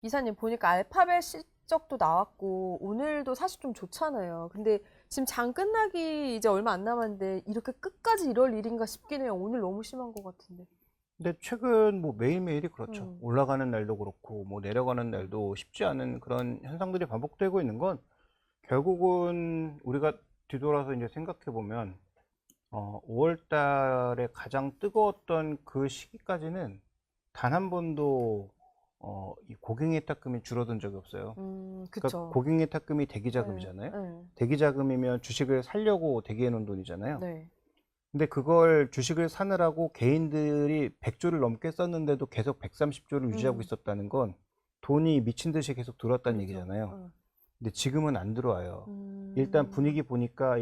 이사님 보니까 알파벳 실적도 나왔고 오늘도 사실 좀 좋잖아요. 근데 지금 장 끝나기 이제 얼마 안 남았는데 이렇게 끝까지 이럴 일인가 싶긴 해요. 오늘 너무 심한 것 같은데. 근데 최근 뭐 매일매일이 그렇죠. 음, 올라가는 날도 그렇고 뭐 내려가는 날도 쉽지 않은 그런 현상들이 반복되고 있는 건 결국은 우리가 뒤돌아서 이제 생각해 보면 5월 달에 가장 뜨거웠던 그 시기까지는 단 한 번도 이 고객예탁금이 줄어든 적이 없어요. 그러니까 그쵸. 고객예탁금이 네, 대기자금이잖아요. 네, 대기자금이면 주식을 살려고 대기해 놓은 돈이잖아요. 네. 근데 그걸 주식을 사느라고 개인들이 100조를 넘게 썼는데도 계속 130조를 유지하고 음, 있었다는 건 돈이 미친 듯이 계속 들어왔다는 그렇죠. 얘기잖아요. 어. 근데 지금은 안 들어와요. 일단 음, 분위기 보니까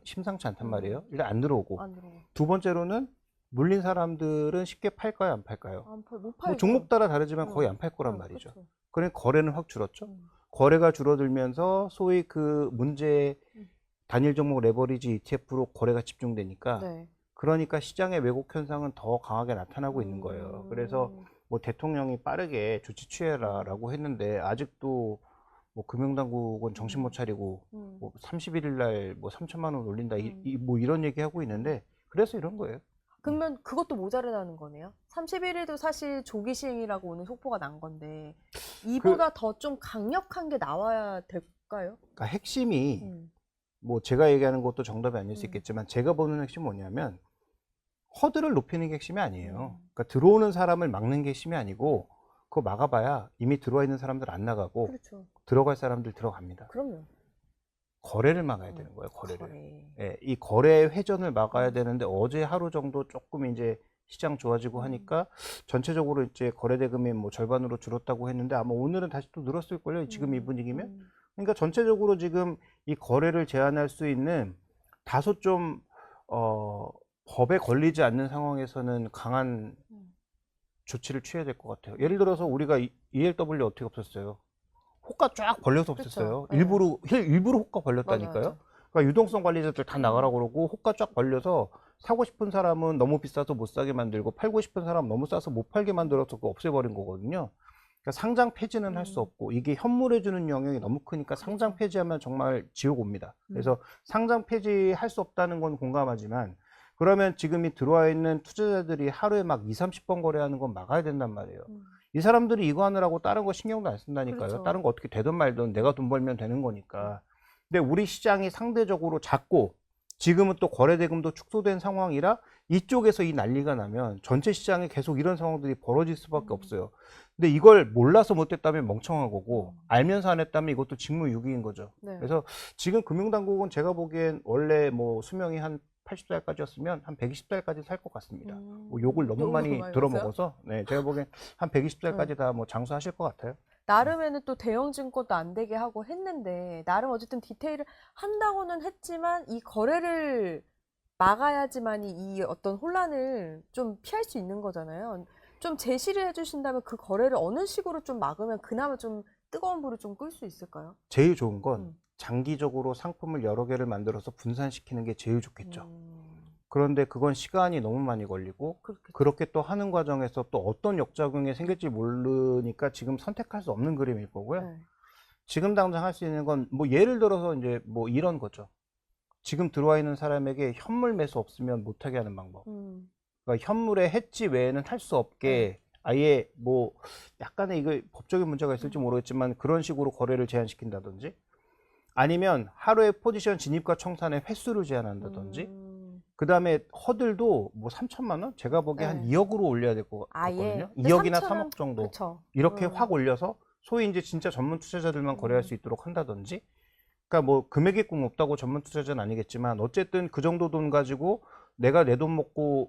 심상치 않단 말이에요. 음, 일단 안 들어오고. 안 들어가. 두 번째로는 물린 사람들은 쉽게 팔까요, 안 팔까요? 못 뭐 팔죠. 종목 따라 다르지만 거의 응, 안 팔 거란 응, 말이죠. 그쵸. 그러니까 거래는 확 줄었죠. 음, 거래가 줄어들면서 소위 그 문제 음, 단일 종목 레버리지 ETF로 거래가 집중되니까 네. 그러니까 시장의 왜곡 현상은 더 강하게 나타나고 있는 거예요. 그래서 음, 뭐 대통령이 빠르게 조치 음, 취해라라고 했는데 아직도 뭐 금융당국은 정신 못 음, 차리고 음, 뭐 31일 날 뭐 3천만 원 올린다 음, 뭐 이런 얘기 하고 음. 있는데 그래서 이런 거예요. 음. 그러면 그것도 모자르다는 거네요. 31일도 사실 조기 시행이라고 오늘 속보가 난 건데 그 이보다 더 좀 강력한 게 나와야 될까요? 그러니까 핵심이 음, 뭐 제가 얘기하는 것도 정답이 아닐 수 음, 있겠지만 제가 보는 핵심은 뭐냐면 허들을 높이는 게 핵심이 아니에요. 음. 그러니까 들어오는 사람을 막는 게 핵심이 아니고 그거 막아봐야 이미 들어와 있는 사람들 안 나가고 그렇죠. 들어갈 사람들 들어갑니다. 그럼요. 거래를 막아야 되는 거예요, 거래를. 거래. 예, 이 거래 회전을 막아야 음, 되는데 어제 하루 정도 조금 이제 시장 좋아지고 음, 하니까 전체적으로 이제 거래 대금이 뭐 절반으로 줄었다고 했는데 아마 오늘은 다시 또 늘었을걸요, 지금 이 분위기면. 음, 그러니까 전체적으로 지금 이 거래를 제한할 수 있는 다소 좀, 어, 법에 걸리지 않는 상황에서는 강한 음, 조치를 취해야 될 것 같아요. 예를 음. 들어서 우리가 ELW 어떻게 없었어요? 호가 쫙 벌려서 그쵸. 없앴어요. 예. 일부러 호가 맞아, 벌렸다니까요. 맞아. 그러니까 유동성 관리자들 다 나가라고 음, 그러고 호가 쫙 벌려서 사고 싶은 사람은 너무 비싸서 못 사게 만들고 팔고 싶은 사람은 너무 싸서 못 팔게 만들어서 그거 없애버린 거거든요. 그러니까 상장 폐지는 할 수 음, 없고 이게 현물에 주는 영향이 너무 크니까 상장 그렇죠. 폐지하면 정말 지옥 옵니다. 음, 그래서 상장 폐지할 수 없다는 건 공감하지만 그러면 지금 이 들어와 있는 투자자들이 하루에 막 2, 30번 거래하는 건 막아야 된단 말이에요. 음, 이 사람들이 이거 하느라고 다른 거 신경도 안 쓴다니까요. 그렇죠. 다른 거 어떻게 되든 말든 내가 돈 벌면 되는 거니까. 근데 우리 시장이 상대적으로 작고 지금은 또 거래대금도 축소된 상황이라 이쪽에서 이 난리가 나면 전체 시장에 계속 이런 상황들이 벌어질 수밖에 음, 없어요. 근데 이걸 몰라서 못했다면 멍청한 거고 음, 알면서 안 했다면 이것도 직무유기인 거죠. 네. 그래서 지금 금융당국은 제가 보기엔 원래 뭐 수명이 한 80살까지였으면 한 120살까지 살 것 같습니다. 뭐 욕을 너무 욕을 많이 많이 먹었어요? 들어먹어서 네, 제가 보기엔 한 120살까지 다 뭐 장수하실 것 같아요. 나름에는 또 대형 증권도 안 되게 하고 했는데, 나름 어쨌든 디테일을 한다고는 했지만, 이 거래를 막아야지만이 이 어떤 혼란을 좀 피할 수 있는 거잖아요. 좀 제시를 해주신다면 그 거래를 어느 식으로 좀 막으면 그나마 좀 뜨거운 불을 좀 끌 수 있을까요? 제일 좋은 건 음, 장기적으로 상품을 여러 개를 만들어서 분산시키는 게 제일 좋겠죠. 음, 그런데 그건 시간이 너무 많이 걸리고 그렇겠죠. 그렇게 또 하는 과정에서 또 어떤 역작용이 생길지 모르니까 지금 선택할 수 없는 그림일 거고요. 네. 지금 당장 할 수 있는 건 뭐 예를 들어서 이제 뭐 이런 거죠. 지금 들어와 있는 사람에게 현물 매수 없으면 못하게 하는 방법. 음, 그러니까 현물의 해지 외에는 할 수 네. 없게 아예 뭐 약간의 이거 법적인 문제가 있을지 음, 모르겠지만 그런 식으로 거래를 제한시킨다든지 아니면 하루에 포지션 진입과 청산의 횟수를 제한한다든지 음, 그 다음에 허들도 뭐 3천만 원? 제가 보기에 한 네. 2억으로 올려야 될 것 아예. 같거든요. 근데 2억이나 3천은, 3억 정도. 그쵸. 이렇게 확 올려서 소위 이제 진짜 전문 투자자들만 거래할 음, 수 있도록 한다든지 그러니까 뭐 금액이 꼭 높다고 전문 투자자는 아니겠지만 어쨌든 그 정도 돈 가지고 내가 내 돈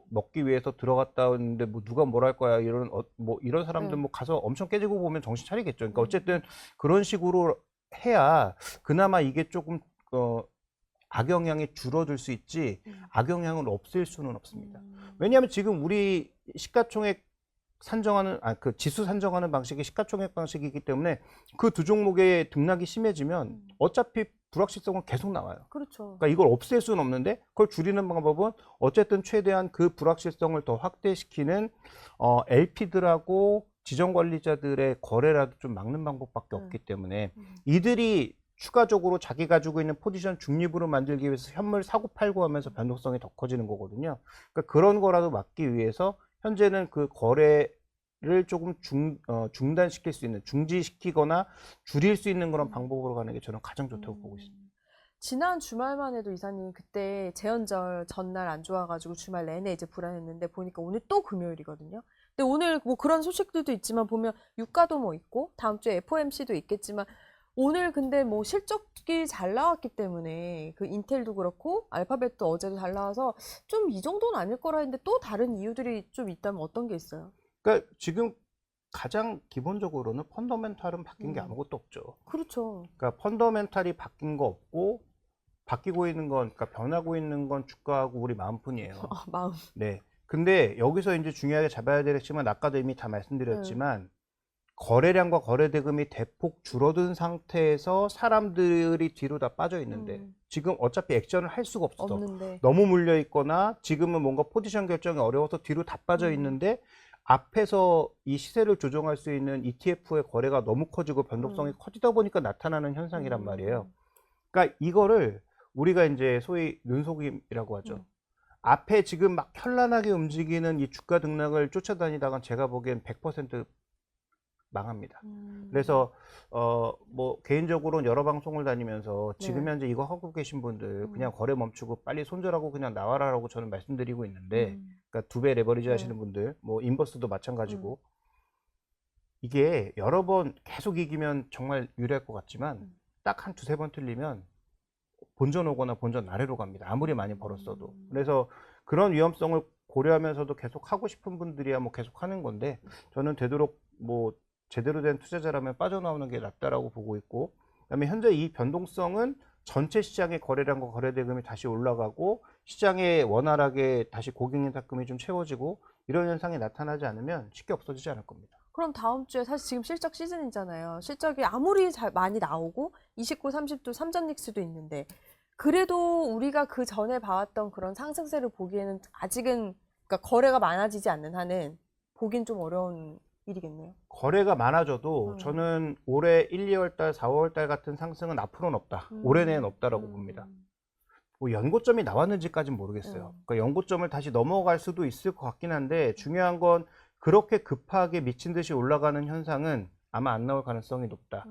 먹기 위해서 들어갔다 왔는데 뭐 누가 뭘 할 거야 이런 뭐 이런 사람들 네. 뭐 가서 엄청 깨지고 보면 정신 차리겠죠. 그러니까 음, 어쨌든 그런 식으로 해야 그나마 이게 조금 어 악영향이 줄어들 수 있지 음, 악영향을 없앨 수는 없습니다. 음, 왜냐하면 지금 우리 시가총액 산정하는 그 지수 산정하는 방식이 시가총액 방식이기 때문에 그 두 종목의 등락이 심해지면 음. 어차피 불확실성은 계속 나와요. 그렇죠. 그러니까 이걸 없앨 수는 없는데 그걸 줄이는 방법은 어쨌든 최대한 그 불확실성을 더 확대시키는 LP들하고 지정 관리자들의 거래라도 좀 막는 방법밖에 없기 때문에 이들이 추가적으로 자기가 가지고 있는 포지션 중립으로 만들기 위해서 현물 사고 팔고 하면서 변동성이 더 커지는 거거든요. 그러니까 그런 거라도 막기 위해서 현재는 그 거래를 조금 중단시킬 수 있는, 중지시키거나 줄일 수 있는 그런 방법으로 가는 게 저는 가장 좋다고 보고 있습니다. 지난 주말만 해도 이사님 그때 재헌절 전날 안 좋아가지고 주말 내내 이제 불안했는데 보니까 오늘 또 금요일이거든요. 근데 오늘 뭐 그런 소식들도 있지만 보면 유가도 뭐 있고 다음 주에 FOMC도 있겠지만 오늘 근데 뭐 실적이 잘 나왔기 때문에 그 인텔도 그렇고 알파벳도 어제도 잘 나와서 좀 이 정도는 아닐 거라 했는데 또 다른 이유들이 좀 있다면 어떤 게 있어요? 그러니까 지금 가장 기본적으로는 펀더멘탈은 바뀐 게 아무것도 없죠. 그렇죠. 그러니까 펀더멘탈이 바뀐 거 없고 바뀌고 있는 건, 그러니까 변하고 있는 건 주가하고 우리 마음뿐이에요. 마음. 네. 근데 여기서 이제 중요하게 잡아야 될 핵심은 아까도 이미 다 말씀드렸지만 거래량과 거래대금이 대폭 줄어든 상태에서 사람들이 뒤로 다 빠져 있는데 지금 어차피 액션을 할 수가 없어. 없는데. 너무 물려 있거나 지금은 뭔가 포지션 결정이 어려워서 뒤로 다 빠져 있는데 앞에서 이 시세를 조정할 수 있는 ETF의 거래가 너무 커지고 변동성이 커지다 보니까 나타나는 현상이란 말이에요. 그러니까 이거를 우리가 이제 소위 눈속임이라고 하죠. 앞에 지금 막 현란하게 움직이는 이 주가 등락을 쫓아다니다가 제가 보기엔 100% 망합니다. 그래서 뭐 개인적으로는 여러 방송을 다니면서 지금 네. 현재 이거 하고 계신 분들 그냥 거래 멈추고 빨리 손절하고 그냥 나와라라고 저는 말씀드리고 있는데, 그러니까 2배 레버리지 네. 하시는 분들, 뭐 인버스도 마찬가지고 이게 여러 번 계속 이기면 정말 유리할 것 같지만 딱 한 두세 번 틀리면 본전 오거나 본전 아래로 갑니다. 아무리 많이 벌었어도. 그래서 그런 위험성을 고려하면서도 계속 하고 싶은 분들이야 뭐 계속 하는 건데, 저는 되도록 뭐 제대로 된 투자자라면 빠져나오는 게 낫다라고 보고 있고, 그다음에 현재 이 변동성은 전체 시장의 거래량과 거래대금이 다시 올라가고 시장에 원활하게 다시 고객인탁금이 좀 채워지고 이런 현상이 나타나지 않으면 쉽게 없어지지 않을 겁니다. 그럼 다음 주에 사실 지금 실적 시즌이잖아요. 실적이 아무리 잘 많이 나오고 29, 30도 3전 닉스도 있는데 그래도 우리가 그 전에 봐왔던 그런 상승세를 보기에는 아직은 그러니까 거래가 많아지지 않는 한은 보긴 좀 어려운 일이겠네요. 거래가 많아져도 저는 올해 1, 2월 달, 4월 달 같은 상승은 앞으로는 없다. 올해 내는 없다라고 봅니다. 뭐 연고점이 나왔는지까지는 모르겠어요. 그러니까 연고점을 다시 넘어갈 수도 있을 것 같긴 한데 중요한 건 그렇게 급하게 미친 듯이 올라가는 현상은 아마 안 나올 가능성이 높다.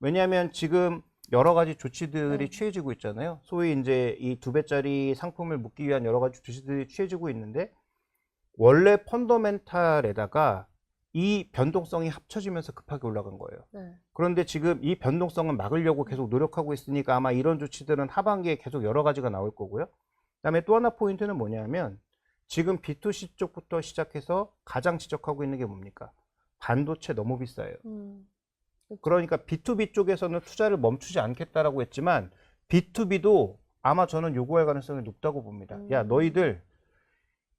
왜냐하면 지금 여러 가지 조치들이 취해지고 있잖아요. 소위 이제 이 2배짜리 상품을 묶기 위한 여러 가지 조치들이 취해지고 있는데 원래 펀더멘탈에다가 이 변동성이 합쳐지면서 급하게 올라간 거예요. 네. 그런데 지금 이 변동성은 막으려고 계속 노력하고 있으니까 아마 이런 조치들은 하반기에 계속 여러 가지가 나올 거고요. 그다음에 또 하나 포인트는 뭐냐면 지금 B2C 쪽부터 시작해서 가장 지적하고 있는 게 뭡니까? 반도체 너무 비싸요. 그러니까 B2B 쪽에서는 투자를 멈추지 않겠다라고 했지만 B2B도 아마 저는 요구할 가능성이 높다고 봅니다. 야, 너희들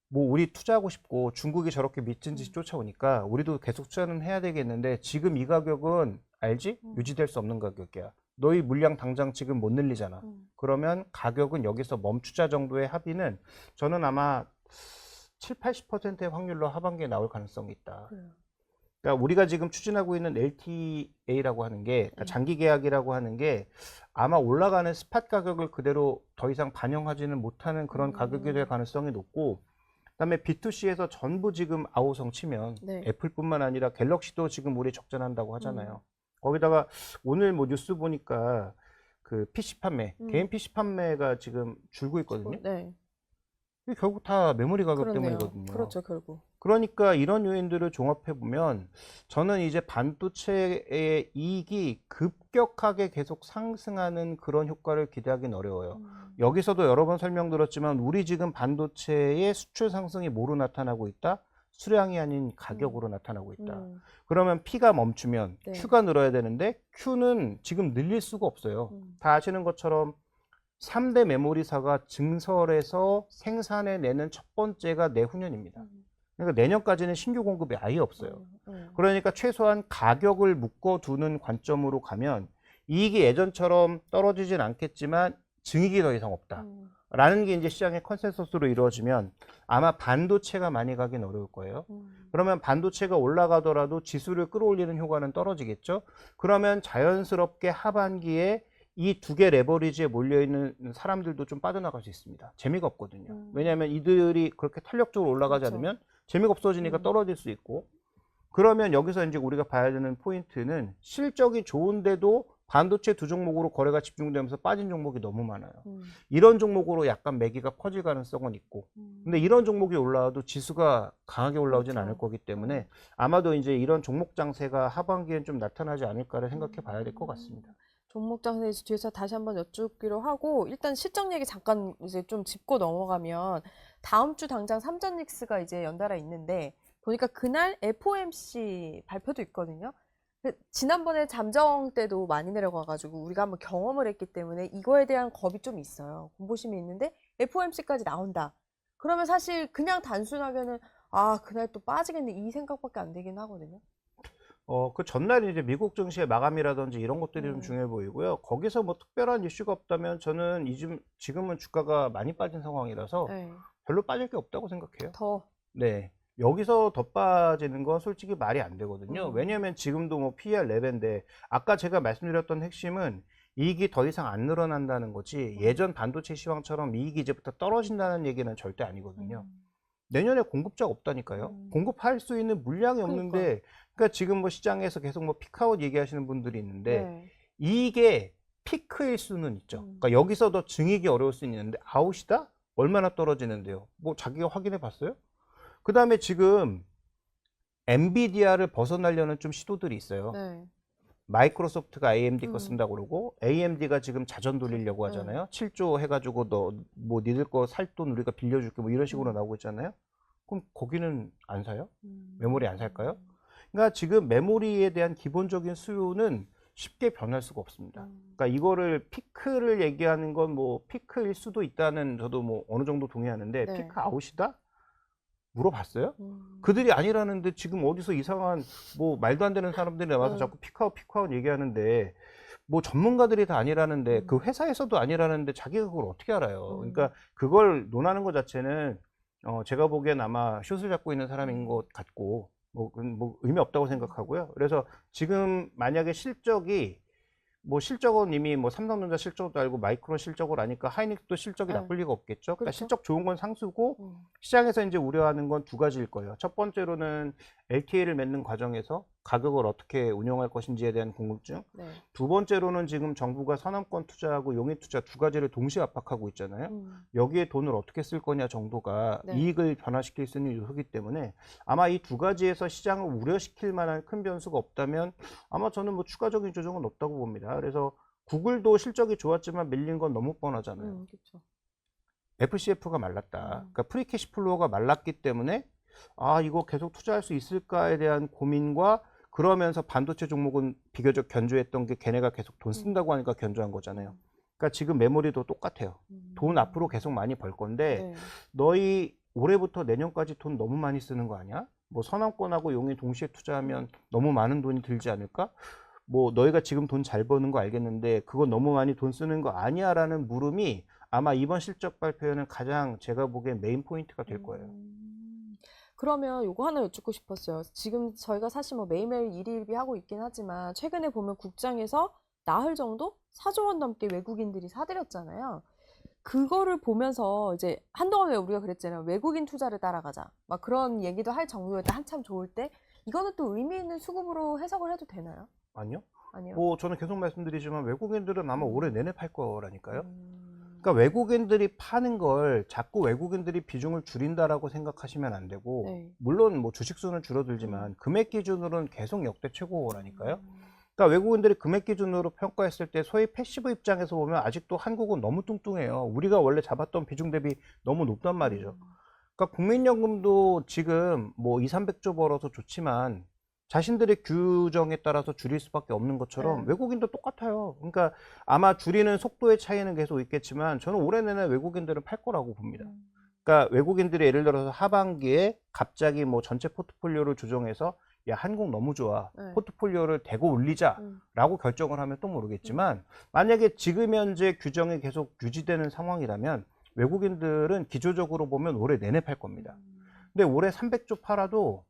뭐 우리 투자하고 싶고 중국이 저렇게 미친 듯이 쫓아오니까 우리도 계속 투자는 해야 되겠는데 지금 이 가격은 알지? 유지될 수 없는 가격이야. 너희 물량 당장 지금 못 늘리잖아. 그러면 가격은 여기서 멈추자 정도의 합의는 저는 아마 7, 80%의 확률로 하반기에 나올 가능성이 있다. 그러니까 우리가 지금 추진하고 있는 LTA라고 하는 게, 그러니까 장기 계약이라고 하는 게 아마 올라가는 스팟 가격을 그대로 더 이상 반영하지는 못하는 그런 가격이 될 가능성이 높고, 그다음에 B2C에서 전부 지금 아우성 치면 애플뿐만 아니라 갤럭시도 지금 우리 적자난다고 하잖아요. 거기다가 오늘 뭐 뉴스 보니까 그 PC 판매, 개인 PC 판매가 지금 줄고 있거든요. 네. 이게 결국 다 메모리 가격 그렇네요. 때문이거든요. 그렇죠, 결국. 그러니까 이런 요인들을 종합해 보면 저는 이제 반도체의 이익이 급격하게 계속 상승하는 그런 효과를 기대하기는 어려워요. 여기서도 여러 번 설명드렸지만 우리 지금 반도체의 수출 상승이 뭐로 나타나고 있다? 수량이 아닌 가격으로 나타나고 있다. 그러면 P가 멈추면 Q가 늘어야 되는데 Q는 지금 늘릴 수가 없어요. 다 아시는 것처럼 3대 메모리사가 증설해서 생산해내는 첫 번째가 내후년입니다. 그러니까 내년까지는 신규 공급이 아예 없어요. 그러니까 최소한 가격을 묶어두는 관점으로 가면 이익이 예전처럼 떨어지진 않겠지만 증익이 더 이상 없다. 라는 게 이제 시장의 컨센서스로 이루어지면 아마 반도체가 많이 가긴 어려울 거예요. 그러면 반도체가 올라가더라도 지수를 끌어올리는 효과는 떨어지겠죠. 그러면 자연스럽게 하반기에 이 두 개 레버리지에 몰려있는 사람들도 좀 빠져나갈 수 있습니다. 재미가 없거든요. 왜냐하면 이들이 그렇게 탄력적으로 올라가지 그렇죠. 않으면 재미가 없어지니까 떨어질 수 있고, 그러면 여기서 이제 우리가 봐야 되는 포인트는 실적이 좋은데도 반도체 두 종목으로 거래가 집중되면서 빠진 종목이 너무 많아요. 이런 종목으로 약간 매기가 퍼질 가능성은 있고, 근데 이런 종목이 올라와도 지수가 강하게 올라오진 그렇죠. 않을 거기 때문에 아마도 이제 이런 종목 장세가 하반기엔 좀 나타나지 않을까를 생각해 봐야 될 것 같습니다. 종목 장세에서 뒤에서 다시 한번 여쭙기로 하고 일단 실적 얘기 잠깐 이제 좀 짚고 넘어가면 다음 주 당장 삼전닉스가 이제 연달아 있는데 보니까 그날 FOMC 발표도 있거든요. 지난번에 잠정 때도 많이 내려가가지고 우리가 한번 경험을 했기 때문에 이거에 대한 겁이 좀 있어요. 공포심이 있는데 FOMC까지 나온다. 그러면 사실 그냥 단순하게는 아 그날 또 빠지겠네 이 생각밖에 안 되긴 하거든요. 그 전날에 이제 미국 증시의 마감이라든지 이런 것들이 좀 중요해 보이고요. 거기서 뭐 특별한 이슈가 없다면 저는 지금은 주가가 많이 빠진 상황이라서 네. 별로 빠질 게 없다고 생각해요. 더 네. 여기서 더 빠지는 건 솔직히 말이 안 되거든요. 왜냐하면 지금도 뭐 PER 레벨인데 아까 제가 말씀드렸던 핵심은 이익이 더 이상 안 늘어난다는 거지 예전 반도체 시황처럼 이익이 이제부터 떨어진다는 얘기는 절대 아니거든요. 내년에 공급자가 없다니까요. 공급할 수 있는 물량이 없는데, 그러니까 지금 뭐 시장에서 계속 뭐 피크아웃 얘기하시는 분들이 있는데, 네. 이게 피크일 수는 있죠. 그러니까 여기서 더 증익이 어려울 수는 있는데, 아웃이다? 얼마나 떨어지는데요? 뭐 자기가 확인해 봤어요? 그 다음에 지금 엔비디아를 벗어나려는 좀 시도들이 있어요. 네. 마이크로소프트가 AMD 거 쓴다고 그러고 AMD가 지금 자전 돌리려고 하잖아요. 7조 해가지고 너 뭐 니들 거 살 돈 우리가 빌려줄게 뭐 이런 식으로 나오고 있잖아요. 그럼 거기는 안 사요? 메모리 안 살까요? 그러니까 지금 메모리에 대한 기본적인 수요는 쉽게 변할 수가 없습니다. 그러니까 이거를 피크를 얘기하는 건 뭐 피크일 수도 있다는 저도 뭐 어느 정도 동의하는데 네. 피크 아웃이다? 물어봤어요? 그들이 아니라는데 지금 어디서 이상한 뭐 말도 안 되는 사람들이 나와서 자꾸 피크아웃 얘기하는데 뭐 전문가들이 다 아니라는데 그 회사에서도 아니라는데 자기가 그걸 어떻게 알아요? 그러니까 그걸 논하는 것 자체는 제가 보기엔 아마 슛을 잡고 있는 사람인 것 같고 뭐 의미 없다고 생각하고요. 그래서 지금 만약에 실적이 뭐 실적은 이미 뭐 삼성전자 실적도 알고 마이크론 실적을 아니까 하이닉스도 실적이 네. 나쁠 리가 없겠죠. 그러니까 그렇죠. 실적 좋은 건 상수고 시장에서 이제 우려하는 건 두 가지일 거예요. 첫 번째로는 LTA를 맺는 과정에서 가격을 어떻게 운영할 것인지에 대한 궁금증. 네. 두 번째로는 지금 정부가 선언권 투자하고 용익 투자 두 가지를 동시에 압박하고 있잖아요. 여기에 돈을 어떻게 쓸 거냐 정도가 네. 이익을 변화시킬 수 있는 요소이기 때문에 아마 이 두 가지에서 시장을 우려시킬 만한 큰 변수가 없다면 아마 저는 뭐 추가적인 조정은 없다고 봅니다. 그래서 구글도 실적이 좋았지만 밀린 건 너무 뻔하잖아요. 그렇죠. FCF가 말랐다. 그러니까 프리 캐시플로우가 말랐기 때문에 아 이거 계속 투자할 수 있을까에 대한 고민과 그러면서 반도체 종목은 비교적 견조했던 게 걔네가 계속 돈 쓴다고 하니까 견조한 거잖아요. 그러니까 지금 메모리도 똑같아요. 돈 앞으로 계속 많이 벌 건데 네. 너희 올해부터 내년까지 돈 너무 많이 쓰는 거 아니야? 뭐 선왕권하고 용이 동시에 투자하면 너무 많은 돈이 들지 않을까? 뭐 너희가 지금 돈 잘 버는 거 알겠는데 그거 너무 많이 돈 쓰는 거 아니야? 라는 물음이 아마 이번 실적 발표에는 가장 제가 보기엔 메인 포인트가 될 거예요. 그러면 요거 하나 여쭙고 싶었어요. 지금 저희가 사실 뭐 매일매일 일일비 하고 있긴 하지만 최근에 보면 국장에서 나흘 정도 4조 원 넘게 외국인들이 사들였잖아요. 그거를 보면서 이제 한동안 왜 우리가 그랬잖아요. 외국인 투자를 따라가자. 막 그런 얘기도 할 정도였다. 한참 좋을 때. 이거는 또 의미 있는 수급으로 해석을 해도 되나요? 아니요? 아니요. 뭐 저는 계속 말씀드리지만 외국인들은 아마 올해 내내 팔 거라니까요. 그러니까 외국인들이 파는 걸 자꾸 외국인들이 비중을 줄인다라고 생각하시면 안 되고 네. 물론 뭐 주식 수는 줄어들지만 금액 기준으로는 계속 역대 최고라니까요. 그러니까 외국인들이 금액 기준으로 평가했을 때 소위 패시브 입장에서 보면 아직도 한국은 너무 뚱뚱해요. 우리가 원래 잡았던 비중 대비 너무 높단 말이죠. 그러니까 국민연금도 지금 뭐 2, 300조 벌어서 좋지만 자신들의 규정에 따라서 줄일 수밖에 없는 것처럼 외국인도 똑같아요. 그러니까 아마 줄이는 속도의 차이는 계속 있겠지만 저는 올해 내내 외국인들은 팔 거라고 봅니다. 그러니까 외국인들이 예를 들어서 하반기에 갑자기 뭐 전체 포트폴리오를 조정해서 야 한국 너무 좋아 포트폴리오를 대고 올리자 라고 결정을 하면 또 모르겠지만 만약에 지금 현재 규정이 계속 유지되는 상황이라면 외국인들은 기조적으로 보면 올해 내내 팔 겁니다. 근데 올해 300조 팔아도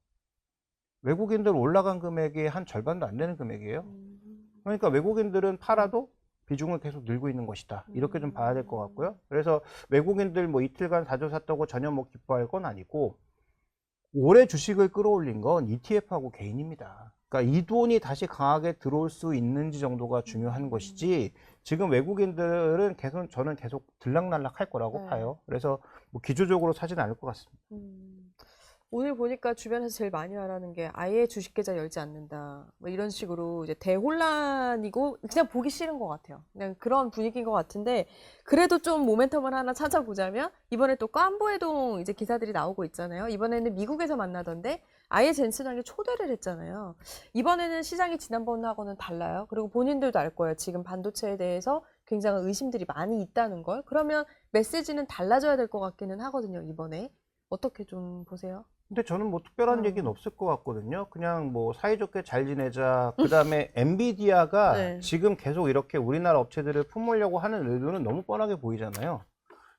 외국인들 올라간 금액의 한 절반도 안 되는 금액이에요. 그러니까 외국인들은 팔아도 비중을 계속 늘고 있는 것이다. 이렇게 좀 봐야 될 것 같고요. 그래서 외국인들 뭐 이틀간 사조 샀다고 전혀 뭐 기뻐할 건 아니고, 올해 주식을 끌어올린 건 ETF하고 개인입니다. 그러니까 이 돈이 다시 강하게 들어올 수 있는지 정도가 중요한 것이지, 지금 외국인들은 계속, 저는 계속 들락날락 할 거라고 네. 봐요. 그래서 뭐 기조적으로 사지는 않을 것 같습니다. 오늘 보니까 주변에서 제일 많이 말하는 게 아예 주식 계좌 열지 않는다. 뭐 이런 식으로 이제 대혼란이고 그냥 보기 싫은 것 같아요. 그냥 그런 분위기인 것 같은데, 그래도 좀 모멘텀을 하나 찾아보자면 이번에 또 깜보회동 이제 기사들이 나오고 있잖아요. 이번에는 미국에서 만나던데 아예 젠슨왕이 초대를 했잖아요. 이번에는 시장이 지난번하고는 달라요. 그리고 본인들도 알 거예요. 지금 반도체에 대해서 굉장한 의심들이 많이 있다는 걸. 그러면 메시지는 달라져야 될 것 같기는 하거든요, 이번에. 어떻게 좀 보세요? 근데 저는 뭐 특별한 얘기는 없을 것 같거든요. 그냥 뭐 사이좋게 잘 지내자. 그 다음에 엔비디아가 네. 지금 계속 이렇게 우리나라 업체들을 품으려고 하는 의도는 너무 뻔하게 보이잖아요.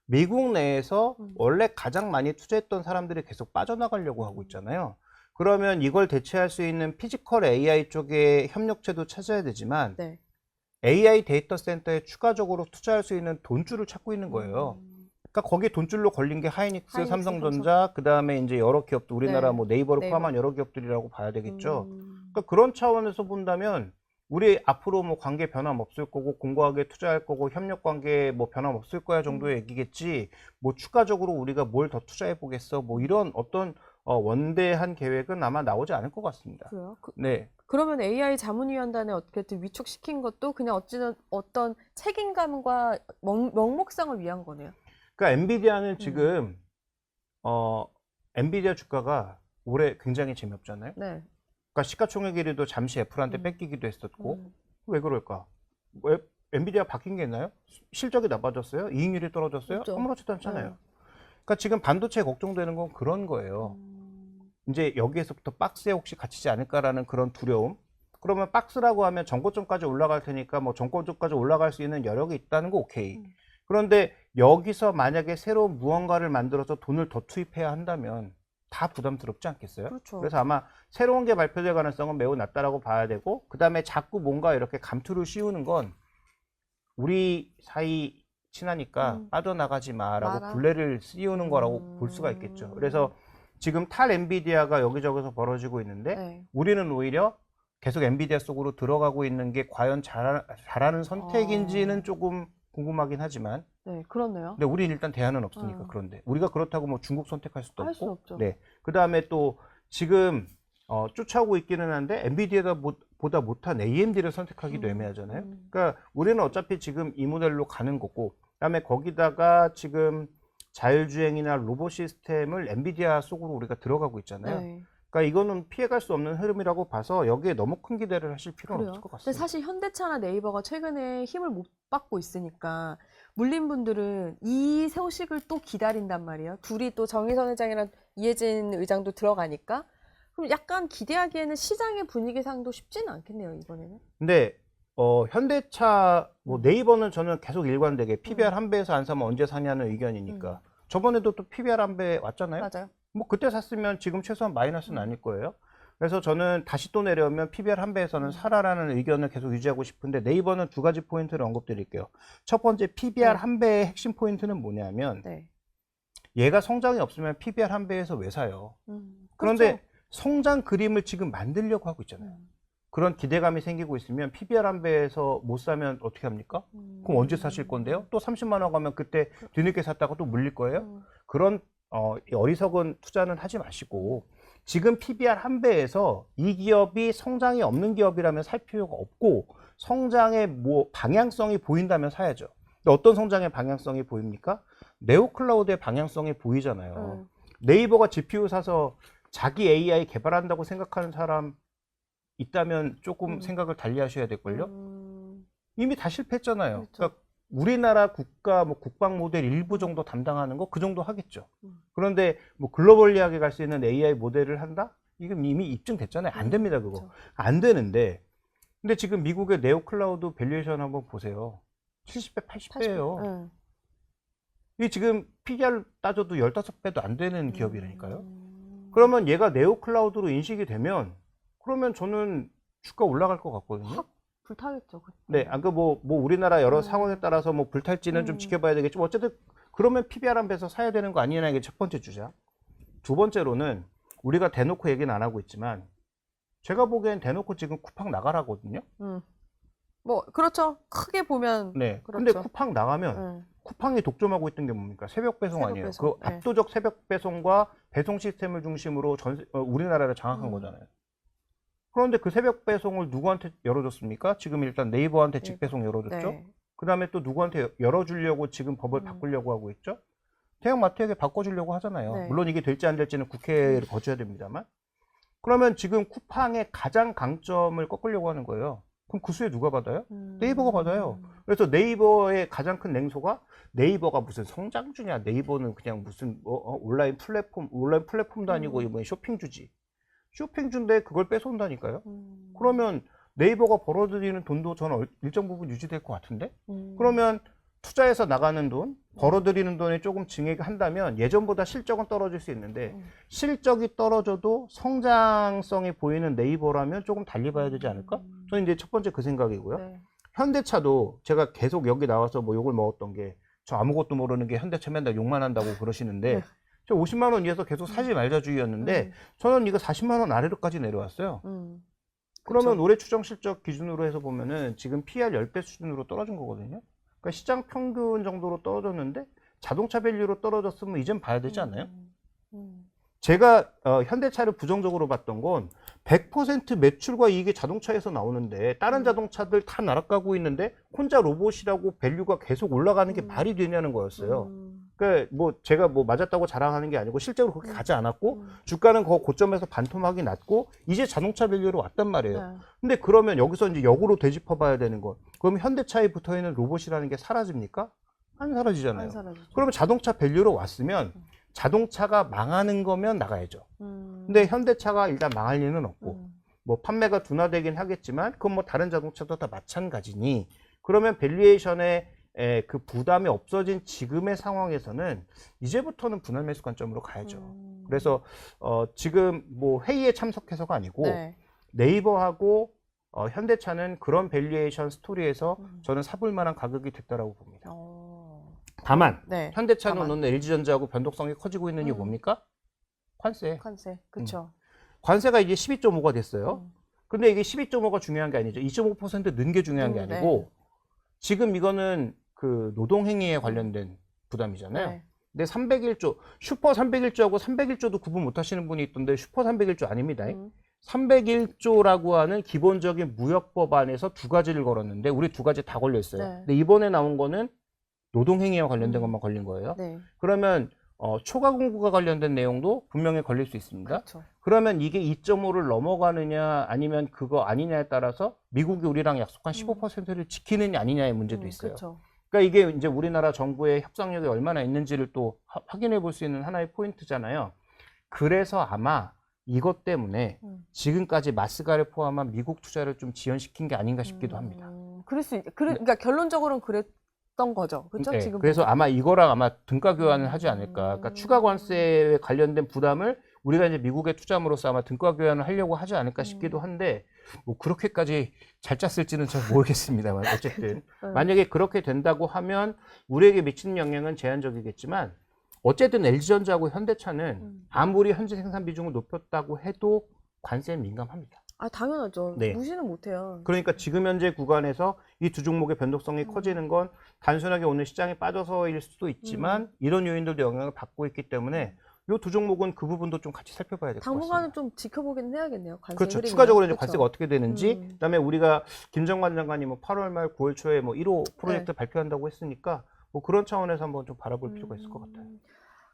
미국 내에서 원래 가장 많이 투자했던 사람들이 계속 빠져나가려고 하고 있잖아요. 그러면 이걸 대체할 수 있는 피지컬 AI 쪽의 협력체도 찾아야 되지만, 네. AI 데이터 센터에 추가적으로 투자할 수 있는 돈줄을 찾고 있는 거예요. 그러니까 거기에 돈줄로 걸린 게 하이닉스, 삼성전자, 그 다음에 이제 여러 기업들, 우리나라 네. 뭐 네이버를 네이버. 포함한 여러 기업들이라고 봐야 되겠죠. 그러니까 그런 차원에서 본다면 우리 앞으로 뭐 관계 변함 없을 거고, 공고하게 투자할 거고, 협력 관계 뭐 변함 없을 거야 정도의 얘기겠지, 뭐 추가적으로 우리가 뭘 더 투자해 보겠어, 뭐 이런 어떤 원대한 계획은 아마 나오지 않을 것 같습니다. 그래요? 네. 그러면 AI 자문위원단에 어떻게든 위촉시킨 것도 그냥 어떤 책임감과 명목상을 위한 거네요. 그러니까 엔비디아는 지금 엔비디아 주가가 올해 굉장히 재미없잖아요. 네. 그러니까 시가총액 1위도 잠시 애플한테 뺏기기도 했었고, 왜 그럴까? 왜 엔비디아 바뀐 게 있나요? 실적이 나빠졌어요? 이익률이 떨어졌어요? 없죠. 아무렇지도 않잖아요. 네. 그러니까 지금 반도체 걱정되는 건 그런 거예요. 이제 여기에서부터 박스에 혹시 갇히지 않을까라는 그런 두려움. 그러면 박스라고 하면 정고점까지 올라갈 테니까 뭐 정고점까지 올라갈 수 있는 여력이 있다는 거 오케이. 그런데 여기서 만약에 새로운 무언가를 만들어서 돈을 더 투입해야 한다면 다 부담스럽지 않겠어요? 그렇죠. 그래서 아마 새로운 게 발표될 가능성은 매우 낮다라고 봐야 되고, 그 다음에 자꾸 뭔가 이렇게 감투를 씌우는 건 우리 사이 친하니까 빠져나가지 마라고 마라. 굴레를 씌우는 거라고 볼 수가 있겠죠. 그래서 지금 탈 엔비디아가 여기저기서 벌어지고 있는데, 네. 우리는 오히려 계속 엔비디아 속으로 들어가고 있는 게 과연 잘하는 선택인지는 조금 궁금하긴 하지만, 네, 그렇네요. 근데 우리는 일단 대안은 없으니까. 그런데 우리가 그렇다고 뭐 중국 선택할 수도 할 수 없고, 없죠. 네. 그 다음에 또 지금 쫓아오고 있기는 한데 엔비디아가 보다 못한 AMD를 선택하기도 애매하잖아요. 그러니까 우리는 어차피 지금 이 모델로 가는 거고, 그다음에 거기다가 지금 자율주행이나 로봇 시스템을 엔비디아 속으로 우리가 들어가고 있잖아요. 네. 그러니까 이거는 피해갈 수 없는 흐름이라고 봐서 여기에 너무 큰 기대를 하실 필요는 그래요. 없을 것 근데 같습니다. 사실 현대차나 네이버가 최근에 힘을 못 받고 있으니까 물린 분들은 이 소식을 또 기다린단 말이에요. 둘이 또 정의선 회장이랑 이해진 의장도 들어가니까. 그럼 약간 기대하기에는 시장의 분위기상도 쉽지는 않겠네요, 이번에는. 근데 현대차 뭐 네이버는 저는 계속 일관되게 PBR 한 배에서 안 사면 언제 사냐는 의견이니까, 저번에도 또 PBR 한 배 왔잖아요. 맞아요. 뭐 그때 샀으면 지금 최소한 마이너스는 아닐 거예요. 그래서 저는 다시 또 내려오면 PBR 한 배에서는 사라라는 의견을 계속 유지하고 싶은데, 네이버는 두 가지 포인트를 언급드릴게요. 첫 번째, PBR 네. 한 배의 핵심 포인트는 뭐냐면, 네. 얘가 성장이 없으면 PBR 한 배에서 왜 사요? 그런데 그렇죠. 성장 그림을 지금 만들려고 하고 있잖아요. 그런 기대감이 생기고 있으면 PBR 한 배에서 못 사면 어떻게 합니까? 그럼 언제 사실 건데요? 또 30만 원 가면 그때 뒤늦게 샀다가 또 물릴 거예요? 그런 어리석은 투자는 하지 마시고, 지금 PBR 한 배에서 이 기업이 성장이 없는 기업이라면 살 필요가 없고, 성장의 뭐 방향성이 보인다면 사야죠. 근데 어떤 성장의 방향성이 보입니까? 네오클라우드의 방향성이 보이잖아요. 네이버가 GPU 사서 자기 AI 개발한다고 생각하는 사람 있다면 조금 생각을 달리 하셔야 될걸요? 이미 다 실패했잖아요. 그렇죠. 그러니까 우리나라 국가 뭐 국방 모델 일부 정도 담당하는 거 그 정도 하겠죠. 그런데 뭐 글로벌리하게 갈 수 있는 AI 모델을 한다? 이건 이미 입증됐잖아요. 안 됩니다, 그거. 그렇죠. 안 되는데. 근데 지금 미국의 네오클라우드 밸류에이션 한번 보세요. 70배, 80배예요. 이게 지금 PER 따져도 15배도 안 되는 기업이라니까요. 그러면 얘가 네오클라우드로 인식이 되면 그러면 저는 주가 올라갈 것 같거든요. 확 불타겠죠. 그때. 네, 아까 뭐 우리나라 여러 상황에 따라서 뭐 불탈지는 좀 지켜봐야 되겠지만 어쨌든 그러면 PBR 안배에서 사야 되는 거 아니냐 이게 첫 번째 주자. 두 번째로는 우리가 대놓고 얘기는 안 하고 있지만 제가 보기엔 대놓고 지금 쿠팡 나가라거든요. 뭐 그렇죠. 크게 보면 네. 그렇죠. 근데 쿠팡 나가면 쿠팡이 독점하고 있던 게 뭡니까? 새벽 배송 새벽 아니에요. 배송. 그 압도적 새벽 배송과 배송 시스템을 중심으로 우리나라를 장악한 거잖아요. 그런데 그 새벽 배송을 누구한테 열어줬습니까? 지금 일단 네이버한테 직배송 열어줬죠. 네. 그 다음에 또 누구한테 열어주려고 지금 법을 바꾸려고 하고 있죠. 대형마트에게 바꿔주려고 하잖아요. 네. 물론 이게 될지 안 될지는 국회를 거쳐야 됩니다만. 그러면 지금 쿠팡의 가장 강점을 꺾으려고 하는 거예요. 그럼 그 수혜 누가 받아요? 네이버가 받아요. 그래서 네이버의 가장 큰 냉소가 네이버가 무슨 성장주냐, 네이버는 그냥 무슨 온라인 플랫폼도 아니고 이번 쇼핑주지. 쇼핑주인데 그걸 뺏어온다니까요. 그러면 네이버가 벌어들이는 돈도 저는 일정 부분 유지될 것 같은데? 그러면 투자해서 나가는 돈, 벌어들이는 돈이 조금 증액한다면 예전보다 실적은 떨어질 수 있는데 실적이 떨어져도 성장성이 보이는 네이버라면 조금 달리 봐야 되지 않을까? 저는 이제 첫 번째 그 생각이고요. 네. 현대차도 제가 계속 여기 나와서 뭐 욕을 먹었던 게 저 아무것도 모르는 게 현대차 맨날 욕만 한다고 그러시는데 저 50만 원 위에서 계속 사지 말자주의였는데 저는 이거 40만 원 아래로까지 내려왔어요. 그러면 그쵸. 올해 추정 실적 기준으로 해서 보면은 지금 PR 10배 수준으로 떨어진 거거든요. 그러니까 시장 평균 정도로 떨어졌는데 자동차 밸류로 떨어졌으면 이젠 봐야 되지 않나요? 제가 현대차를 부정적으로 봤던 건 100% 매출과 이익이 자동차에서 나오는데 다른 자동차들 다 날아가고 있는데 혼자 로봇이라고 밸류가 계속 올라가는 게 말이 되냐는 거였어요. 그러니까 뭐 제가 뭐 맞았다고 자랑하는 게 아니고 실제로 그렇게 가지 않았고 주가는 그 고점에서 반토막이 났고 이제 자동차 밸류로 왔단 말이에요. 네. 근데 그러면 여기서 이제 역으로 되짚어 봐야 되는 건 그럼 현대차에 붙어 있는 로봇이라는 게 사라집니까? 안 사라지잖아요. 안 사라지죠. 그러면 자동차 밸류로 왔으면 자동차가 망하는 거면 나가야죠. 근데 현대차가 일단 망할 리는 없고 뭐 판매가 둔화되긴 하겠지만 그건 뭐 다른 자동차도 다 마찬가지니 그러면 밸류에이션의 그 부담이 없어진 지금의 상황에서는 이제부터는 분할 매수 관점으로 가야죠. 그래서 지금 뭐 회의에 참석해서가 아니고 네. 네이버하고 현대차는 그런 밸류에이션 스토리에서 저는 사볼 만한 가격이 됐다라고 봅니다. 다만 네. 현대차는 다만. 오늘 LG전자하고 변동성이 커지고 있는 이유 뭡니까? 관세. 관세. 그쵸. 관세가 이제 12.5가 됐어요. 근데 이게 12.5가 중요한 게 아니죠. 2.5% 는 게 중요한 게 아니고 지금 이거는 그 노동행위에 관련된 부담이잖아요. 네. 근데 301조, 슈퍼 301조하고 301조도 구분 못 하시는 분이 있던데 슈퍼 301조 아닙니다. 301조라고 하는 기본적인 무역법안에서 두 가지를 걸었는데 우리 두 가지 다 걸려 있어요. 네. 근데 이번에 나온 거는 노동행위와 관련된 것만 걸린 거예요. 네. 그러면 초과 공부가 관련된 내용도 분명히 걸릴 수 있습니다. 그렇죠. 그러면 이게 2.5를 넘어가느냐 아니면 그거 아니냐에 따라서 미국이 우리랑 약속한 15%를 지키느냐 아니냐의 문제도 있어요. 그렇죠. 그러니까 이게 이제 우리나라 정부의 협상력이 얼마나 있는지를 또 확인해 볼 수 있는 하나의 포인트잖아요. 그래서 아마 이것 때문에 지금까지 마스가를 포함한 미국 투자를 좀 지연시킨 게 아닌가 싶기도 합니다. 그러니까 결론적으로는 그랬던 거죠. 그렇죠? 네, 지금 그래서 아마 이거랑 아마 등가 교환을 하지 않을까. 그러니까 추가 관세에 관련된 부담을 우리가 이제 미국에 투자함으로써 아마 등가 교환을 하려고 하지 않을까 싶기도 한데 뭐 그렇게까지 잘 짰을지는 잘 모르겠습니다만 어쨌든 만약에 그렇게 된다고 하면 우리에게 미치는 영향은 제한적이겠지만 어쨌든 LG전자하고 현대차는 아무리 현재 생산 비중을 높였다고 해도 관세에 민감합니다. 아, 당연하죠. 네. 무시는 못해요. 그러니까 지금 현재 구간에서 이 두 종목의 변동성이 커지는 건 단순하게 오늘 시장에 빠져서일 수도 있지만 이런 요인들도 영향을 받고 있기 때문에 이 두 종목은 그 부분도 좀 같이 살펴봐야 될 것 같습니다. 당분간은 좀 지켜보긴 해야겠네요. 관세 그렇죠. 흐름이나. 추가적으로 이제 그렇죠. 관세가 어떻게 되는지, 그다음에 우리가 김정관 장관이 뭐 8월 말 9월 초에 뭐 1호 프로젝트 발표한다고 했으니까 뭐 그런 차원에서 한번 좀 바라볼 필요가 있을 것 같아요.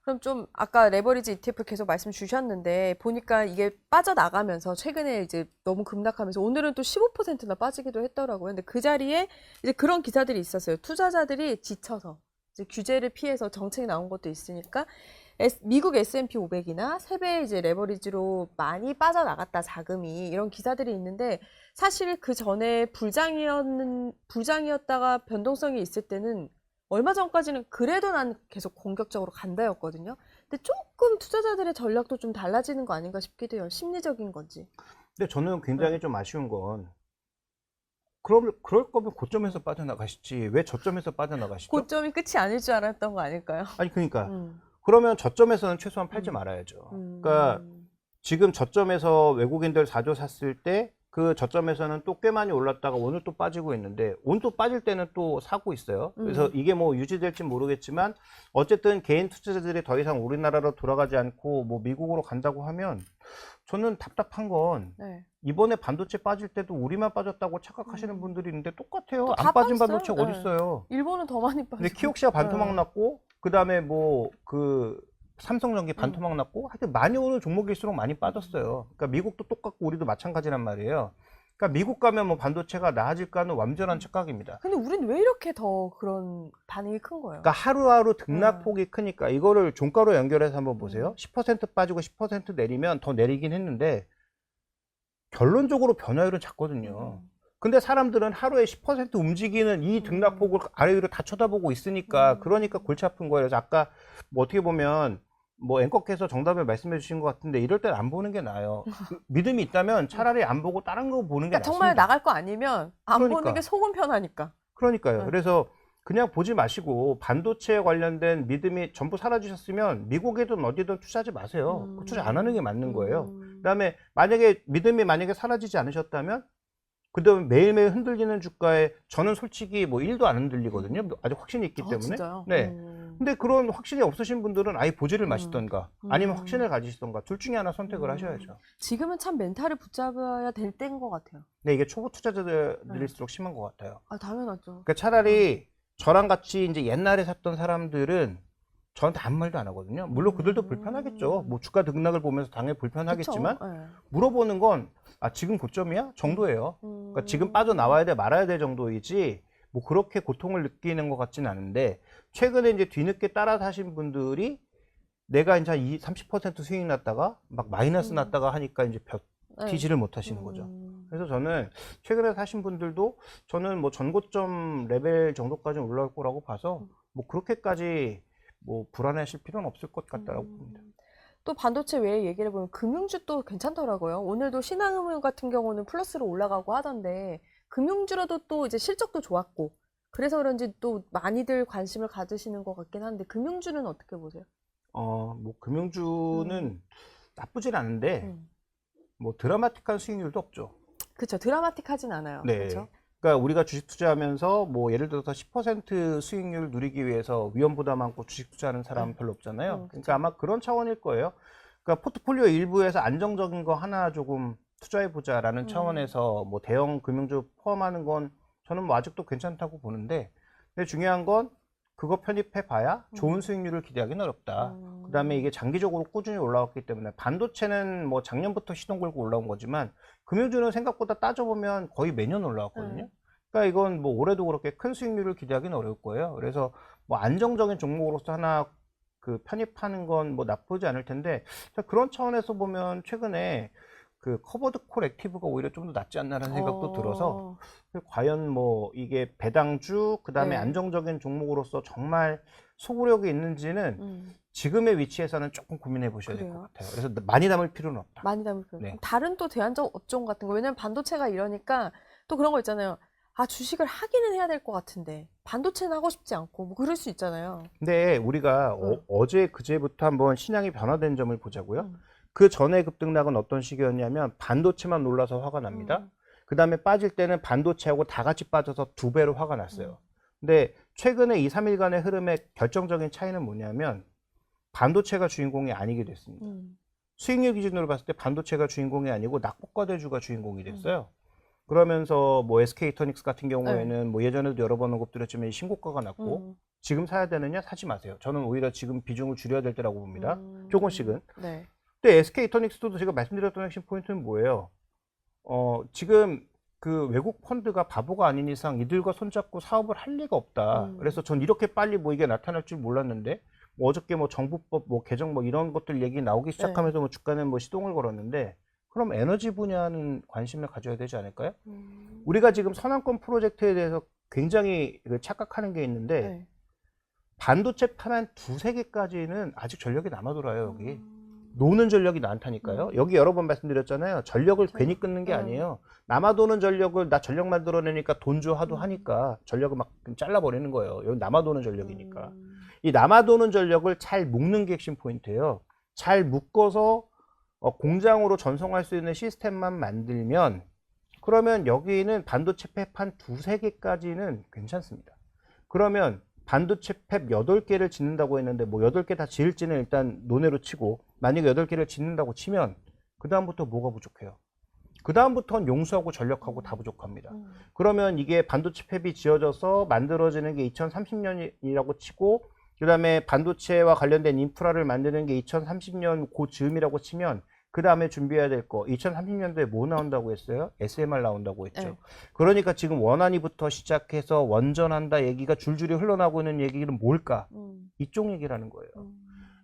그럼 좀 아까 레버리지 ETF 계속 말씀 주셨는데 보니까 이게 빠져나가면서 최근에 이제 너무 급락하면서 오늘은 또 15%나 빠지기도 했더라고요. 근데 그 자리에 이제 그런 기사들이 있었어요. 투자자들이 지쳐서 이제 규제를 피해서 정책이 나온 것도 있으니까 미국 S&P 500이나 3배 이제 레버리지로 많이 빠져나갔다 자금이 이런 기사들이 있는데 사실 그 전에 불장이었다가 변동성이 있을 때는 얼마 전까지는 그래도 난 계속 공격적으로 간다였거든요. 근데 조금 투자자들의 전략도 좀 달라지는 거 아닌가 싶기도 해요. 심리적인 건지. 근데 저는 굉장히 좀 아쉬운 건 그럴 거면 고점에서 빠져나가시지 왜 저점에서 빠져나가시죠? 고점이 끝이 아닐 줄 알았던 거 아닐까요? 아니 그러니까 음, 그러면 저점에서는 최소한 팔지 음, 말아야죠. 음, 그러니까 지금 저점에서 외국인들 4조 샀을 때 그 저점에서는 또 꽤 많이 올랐다가 오늘 또 빠지고 있는데 오늘 또 빠질 때는 또 사고 있어요. 그래서 이게 뭐 유지될지 모르겠지만 어쨌든 개인 투자자들이 더 이상 우리나라로 돌아가지 않고 뭐 미국으로 간다고 하면 저는 답답한 건 네. 이번에 반도체 빠질 때도 우리만 빠졌다고 착각하시는 분들이 있는데 똑같아요. 또 안 다 빠진 빠졌어요. 반도체가 네. 어딨어요. 일본은 더 많이 빠지고. 근데 키옥시아 반토막 네. 났고 그 다음에 뭐 그 삼성전기 반토막 났고 하여튼 많이 오는 종목일수록 많이 빠졌어요. 그러니까 미국도 똑같고 우리도 마찬가지란 말이에요. 그러니까 미국 가면 뭐 반도체가 나아질까는 완전한 착각입니다. 근데 우린 왜 이렇게 더 그런 반응이 큰 거예요? 그러니까 하루하루 등락폭이 크니까 이거를 종가로 연결해서 한번 보세요. 10% 빠지고 10% 내리면 더 내리긴 했는데 결론적으로 변화율은 작거든요. 근데 사람들은 하루에 10% 움직이는 이 등락폭을 아래 위로 다 쳐다보고 있으니까 그러니까 골치 아픈 거예요. 그래서 아까 뭐 어떻게 보면 뭐 앵커께서 정답을 말씀해 주신 것 같은데 이럴 땐 안 보는 게 나아요. 믿음이 있다면 차라리 안 보고 다른 거 보는 게 그러니까 정말 낫습니다. 나갈 거 아니면 안 보는 그러니까. 게 속은 편하니까. 그러니까요. 그래서 그냥 보지 마시고 반도체에 관련된 믿음이 전부 사라지셨으면 미국에든 어디든 투자하지 마세요. 투자 안 하는 게 맞는 거예요. 그다음에 만약에 믿음이 사라지지 않으셨다면 그다음에 매일매일 흔들리는 주가에 저는 솔직히 뭐 1도 안 흔들리거든요. 아직 확신이 있기 때문에. 진짜요? 네. 근데 그런 확신이 없으신 분들은 아예 보지를 마시던가 아니면 음. 확신을 가지시던가 둘 중에 하나 선택을 하셔야죠. 지금은 참 멘탈을 붙잡아야 될 때인 것 같아요. 근데 이게 초보 투자자들일수록 심한 것 같아요. 아, 당연하죠. 그러니까 차라리 저랑 같이 이제 옛날에 샀던 사람들은 저한테 아무 말도 안 하거든요. 물론 그들도 불편하겠죠. 뭐 주가 등락을 보면서 당연히 불편하겠지만 그쵸? 네. 물어보는 건 아, 지금 고점이야? 정도예요. 그러니까 지금 빠져나와야 돼 말아야 돼 정도이지 뭐 그렇게 고통을 느끼는 것 같지는 않은데 최근에 이제 뒤늦게 따라 사신 분들이 내가 이제 한 30% 수익 났다가 막 마이너스 났다가 하니까 이제 버티지를 못 하시는 거죠. 그래서 저는 최근에 사신 분들도 저는 뭐 전고점 레벨 정도까지 올라올 거라고 봐서 뭐 그렇게까지 뭐 불안해하실 필요는 없을 것 같다라고 봅니다. 또 반도체 외에 얘기를 해보면 금융주 또 괜찮더라고요. 오늘도 신한금융 같은 경우는 플러스로 올라가고 하던데 금융주라도 또 이제 실적도 좋았고 그래서 그런지 또 많이들 관심을 가지시는 것 같긴 한데 금융주는 어떻게 보세요? 뭐 금융주는 나쁘진 않은데 뭐 드라마틱한 수익률도 없죠. 그렇죠. 드라마틱하진 않아요. 네. 그렇죠? 그러니까 우리가 주식 투자하면서 뭐 예를 들어서 10% 수익률 누리기 위해서 위험보다 많고 주식 투자하는 사람은 별로 없잖아요. 그러니까 아마 그런 차원일 거예요. 그러니까 포트폴리오 일부에서 안정적인 거 하나 조금 투자해 보자라는 차원에서 뭐 대형 금융주 포함하는 건 저는 뭐 아직도 괜찮다고 보는데 근데 중요한 건 그거 편입해 봐야 좋은 수익률을 기대하기는 어렵다. 그다음에 이게 장기적으로 꾸준히 올라왔기 때문에 반도체는 뭐 작년부터 시동 걸고 올라온 거지만 금융주는 생각보다 따져보면 거의 매년 올라왔거든요. 그러니까 이건 뭐 올해도 그렇게 큰 수익률을 기대하기는 어려울 거예요. 그래서 뭐 안정적인 종목으로서 하나 그 편입하는 건 뭐 나쁘지 않을 텐데 그런 차원에서 보면 최근에 그 커버드 콜 액티브가 오히려 좀 더 낫지 않나라는 생각도 들어서 과연 뭐 이게 배당주 그다음에 네. 안정적인 종목으로서 정말 소구력이 있는지는 지금의 위치에서는 조금 고민해 보셔야 될 것 그래요? 같아요. 그래서 많이 담을 필요는 없다. 많이 담을 필요. 네. 다른 또 대안적 업종 같은 거 왜냐면 반도체가 이러니까 또 그런 거 있잖아요. 아 주식을 하기는 해야 될 것 같은데 반도체는 하고 싶지 않고 뭐 그럴 수 있잖아요. 근데 우리가 어제 그제부터 한번 시장이 변화된 점을 보자고요. 그 전에 급등락은 어떤 시기였냐면 반도체만 올라서 화가 납니다. 그 다음에 빠질 때는 반도체하고 다 같이 빠져서 2배로 화가 났어요. 근데 최근에 2, 3일간의 흐름의 결정적인 차이는 뭐냐면 반도체가 주인공이 아니게 됐습니다. 수익률 기준으로 봤을 때 반도체가 주인공이 아니고 낙폭과대주가 주인공이 됐어요. 그러면서 뭐 SK이터닉스 같은 경우에는 뭐 예전에도 여러 번 언급드렸지만 신고가가 났고 지금 사야 되느냐 사지 마세요. 저는 오히려 지금 비중을 줄여야 될 때라고 봅니다. 조금씩은. 네. 근데 SK이터닉스도 제가 말씀드렸던 핵심 포인트는 뭐예요? 지금 그 외국 펀드가 바보가 아닌 이상 이들과 손잡고 사업을 할 리가 없다. 그래서 전 이렇게 빨리 뭐 이게 나타날 줄 몰랐는데 뭐 어저께 뭐 정부법 뭐 개정 뭐 이런 것들 얘기 나오기 시작하면서 뭐 주가는 뭐 시동을 걸었는데 그럼 에너지 분야는 관심을 가져야 되지 않을까요? 우리가 지금 선안권 프로젝트에 대해서 굉장히 착각하는 게 있는데 네. 반도체 판한 두세 개까지는 아직 전력이 남아 돌아요, 여기. 노는 전력이 많다니까요. 여기 여러 번 말씀드렸잖아요. 전력을 괜히 끊는 게 아니에요. 남아도는 전력을 나 전력 만들어내니까 돈 줘 하도 하니까 전력을 막 잘라버리는 거예요. 여기 남아도는 전력이니까. 이 남아도는 전력을 잘 묶는 게 핵심 포인트예요. 잘 묶어서 공장으로 전송할 수 있는 시스템만 만들면 그러면 여기는 반도체 팹 한 두세 개까지는 괜찮습니다. 그러면 반도체 팹 8개를 짓는다고 했는데 뭐 8개 다 지을지는 일단 논외로 치고 만약에 8개를 짓는다고 치면 그 다음부터 뭐가 부족해요? 그 다음부터는 용수하고 전력하고 다 부족합니다. 그러면 이게 반도체 팹이 지어져서 만들어지는 게 2030년이라고 치고 그 다음에 반도체와 관련된 인프라를 만드는 게 2030년 그 즈음이라고 치면 그 다음에 준비해야 될 거 2030년도에 뭐 나온다고 했어요? SMR 나온다고 했죠. 네. 그러니까 지금 원안위부터 시작해서 원전한다 얘기가 줄줄이 흘러나오고 있는 얘기는 뭘까? 이쪽 얘기라는 거예요.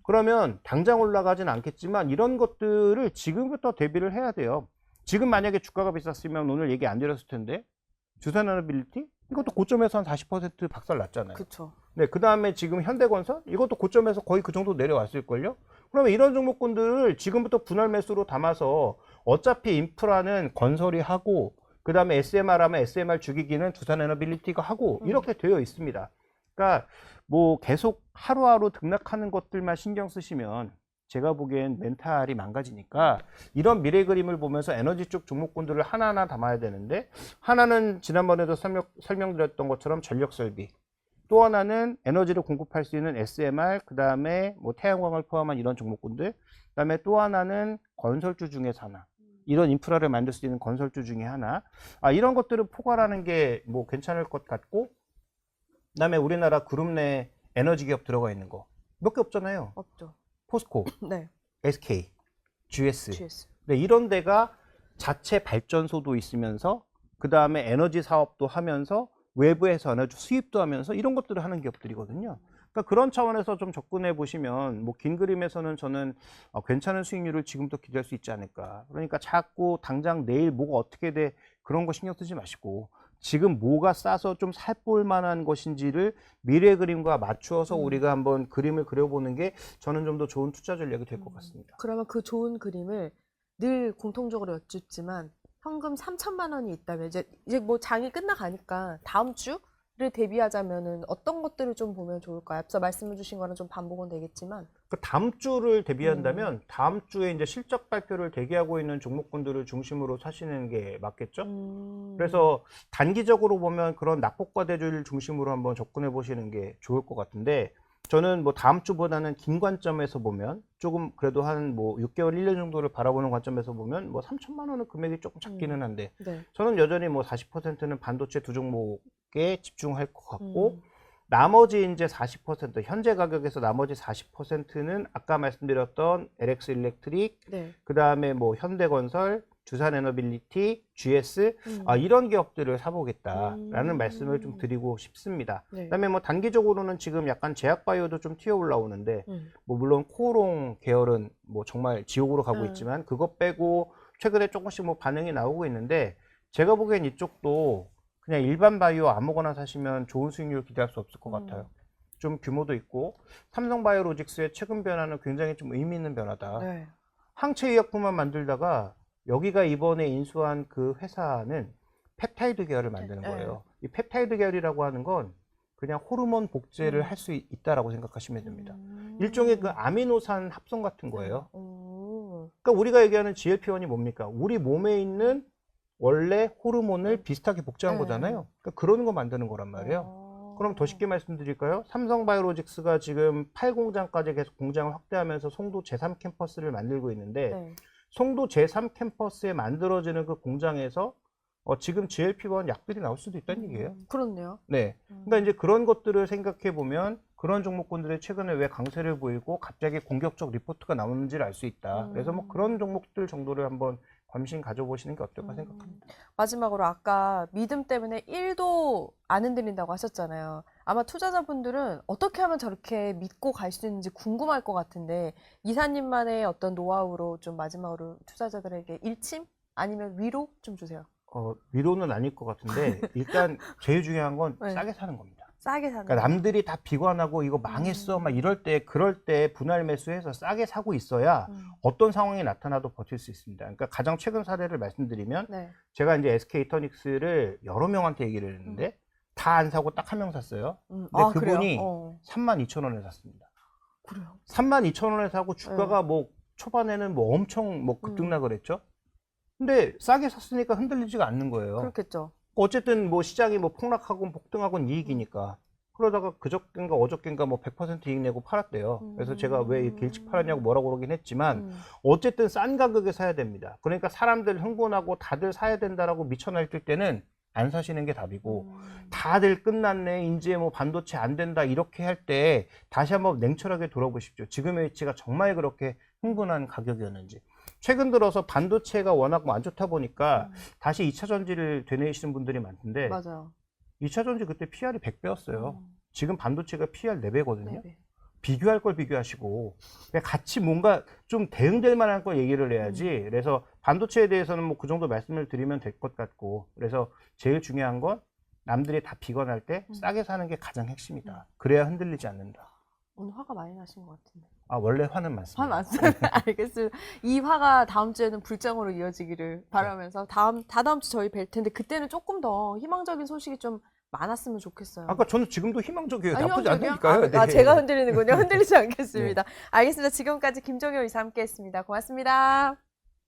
그러면 당장 올라가진 않겠지만 이런 것들을 지금부터 대비를 해야 돼요. 지금 만약에 주가가 비쌌으면 오늘 얘기 안 드렸을 텐데 주산에너빌리티 이것도 고점에서 한 40% 박살 났잖아요. 그쵸. 네, 그 다음에 지금 현대건설 이것도 고점에서 거의 그 정도 내려왔을걸요. 그러면 이런 종목군들을 지금부터 분할 매수로 담아서 어차피 인프라는 건설이 하고 그 다음에 SMR 하면 SMR 죽이기는 두산에너빌리티가 하고 이렇게 되어 있습니다. 그러니까 뭐 계속 하루하루 등락하는 것들만 신경 쓰시면 제가 보기엔 멘탈이 망가지니까 이런 미래 그림을 보면서 에너지 쪽 종목군들을 하나하나 담아야 되는데 하나는 지난번에도 설명드렸던 것처럼 전력 설비 또 하나는 에너지를 공급할 수 있는 SMR 그 다음에 뭐 태양광을 포함한 이런 종목군들 그 다음에 또 하나는 건설주 중에서 하나 이런 인프라를 만들 수 있는 건설주 중에 하나 이런 것들을 포괄하는 게 뭐 괜찮을 것 같고 그 다음에 우리나라 그룹 내 에너지 기업 들어가 있는 거 몇 개 없잖아요. 없죠. 포스코, 네. SK, GS. GS. 네, 이런 데가 자체 발전소도 있으면서 그 다음에 에너지 사업도 하면서 외부에서 에너지 수입도 하면서 이런 것들을 하는 기업들이거든요. 그러니까 그런 차원에서 좀 접근해 보시면 뭐 긴 그림에서는 저는 괜찮은 수익률을 지금부터 기대할 수 있지 않을까. 그러니까 자꾸 당장 내일 뭐가 어떻게 돼 그런 거 신경 쓰지 마시고 지금 뭐가 싸서 좀 살볼 만한 것인지를 미래 그림과 맞추어서 우리가 한번 그림을 그려보는 게 저는 좀 더 좋은 투자 전략이 될 것 같습니다. 그러면 그 좋은 그림을 늘 공통적으로 여쭙지만 현금 3천만 원이 있다면 이제 뭐 장이 끝나가니까 다음 주를 대비하자면은 어떤 것들을 좀 보면 좋을까요? 앞서 말씀해 주신 거랑 좀 반복은 되겠지만 그 다음 주를 대비한다면 다음 주에 이제 실적 발표를 대기하고 있는 종목군들을 중심으로 사시는 게 맞겠죠? 그래서 단기적으로 보면 그런 낙폭과대주를 중심으로 한번 접근해 보시는 게 좋을 것 같은데 저는 뭐 다음 주보다는 긴 관점에서 보면 조금 그래도 한 뭐 6개월, 1년 정도를 바라보는 관점에서 보면 뭐 3천만 원은 금액이 조금 작기는 한데 네. 저는 여전히 뭐 40%는 반도체 두 종목에 집중할 것 같고 나머지 이제 40% 현재 가격에서 나머지 40%는 아까 말씀드렸던 LX 일렉트릭 네. 그 다음에 뭐 현대건설 두산에너빌리티, GS 이런 기업들을 사보겠다라는 말씀을 좀 드리고 싶습니다. 네. 그다음에 뭐 단기적으로는 지금 약간 제약바이오도 좀 튀어 올라오는데 뭐 물론 코오롱 계열은 뭐 정말 지옥으로 가고 있지만 그거 빼고 최근에 조금씩 뭐 반응이 나오고 있는데 제가 보기엔 이쪽도 그냥 일반 바이오 아무거나 사시면 좋은 수익률 기대할 수 없을 것 같아요. 좀 규모도 있고 삼성바이오로직스의 최근 변화는 굉장히 좀 의미 있는 변화다. 네. 항체 의약품만 만들다가 여기가 이번에 인수한 그 회사는 펩타이드 계열을 만드는 거예요. 이 펩타이드 계열이라고 하는 건 그냥 호르몬 복제를 할 수 있다라고 생각하시면 됩니다. 일종의 그 아미노산 합성 같은 거예요. 그러니까 우리가 얘기하는 GLP-1이 뭡니까? 우리 몸에 있는 원래 호르몬을 비슷하게 복제한 거잖아요. 그러니까 그런 거 만드는 거란 말이에요. 그럼 더 쉽게 말씀드릴까요? 삼성바이오로직스가 지금 8공장까지 계속 공장을 확대하면서 송도 제3 캠퍼스를 만들고 있는데 네. 송도 제3 캠퍼스에 만들어지는 그 공장에서 지금 GLP-1 약들이 나올 수도 있다는 얘기예요. 그렇네요. 네. 그러니까 이제 그런 것들을 생각해 보면 그런 종목군들이 최근에 왜 강세를 보이고 갑자기 공격적 리포트가 나오는지를 알 수 있다. 그래서 뭐 그런 종목들 정도를 한번 관심 가져보시는 게 어떨까 생각합니다. 마지막으로 아까 믿음 때문에 1도 안 흔들린다고 하셨잖아요. 아마 투자자분들은 어떻게 하면 저렇게 믿고 갈 수 있는지 궁금할 것 같은데 이사님만의 어떤 노하우로 좀 마지막으로 투자자들에게 일침 아니면 위로 좀 주세요. 위로는 아닐 것 같은데 일단 제일 중요한 건 네. 싸게 사는 겁니다. 싸게 사는 그러니까 남들이 다 비관하고 이거 망했어 막 이럴 때 그럴 때 분할 매수해서 싸게 사고 있어야 어떤 상황이 나타나도 버틸 수 있습니다. 그러니까 가장 최근 사례를 말씀드리면 네. 제가 이제 SK이터닉스를 여러 명한테 얘기를 했는데 다 안 사고 딱 한 명 샀어요. 근데 아, 그분이 그래요? 32,000원에 샀습니다. 그래요. 32,000원에 사고 주가가 뭐 초반에는 뭐 엄청 뭐 급등락을 했죠. 근데 싸게 샀으니까 흔들리지가 않는 거예요. 그렇겠죠. 어쨌든 뭐 시장이 뭐 폭락하고 폭등하고는 이익이니까. 그러다가 그저껜가 어저껜가 뭐 100% 이익 내고 팔았대요. 그래서 제가 왜 이렇게 일찍 팔았냐고 뭐라고 그러긴 했지만 어쨌든 싼 가격에 사야 됩니다. 그러니까 사람들 흥분하고 다들 사야 된다라고 미쳐 날뛸 때는 안 사시는 게 답이고 다들 끝났네 이제 뭐 반도체 안 된다 이렇게 할 때 다시 한번 냉철하게 돌아보십시오. 지금의 위치가 정말 그렇게 흥분한 가격이었는지. 최근 들어서 반도체가 워낙 뭐 안 좋다 보니까 다시 2차 전지를 되뇌이시는 분들이 많던데 맞아요. 2차 전지 그때 PR이 100배였어요. 지금 반도체가 PR 4배거든요. 네. 비교할 걸 비교하시고 그냥 같이 뭔가 좀 대응될 만한 걸 얘기를 해야지. 그래서 반도체에 대해서는 뭐 그 정도 말씀을 드리면 될 것 같고, 그래서 제일 중요한 건 남들이 다 비관할 때 싸게 사는 게 가장 핵심이다. 그래야 흔들리지 않는다. 오늘 화가 많이 나신 것 같은데. 아, 원래 화는 많습니다. 화 많습니다. 알겠습니다. 이 화가 다음 주에는 불장으로 이어지기를 바라면서 다다음 주 저희 뵐 텐데 그때는 조금 더 희망적인 소식이 좀 많았으면 좋겠어요. 아까 저는 지금도 희망적이에요. 아, 나쁘지 희망적이요? 않다니까요. 아, 네. 제가 흔들리는군요. 흔들리지 않겠습니다. 알겠습니다. 지금까지 김종효 이사 함께했습니다. 고맙습니다.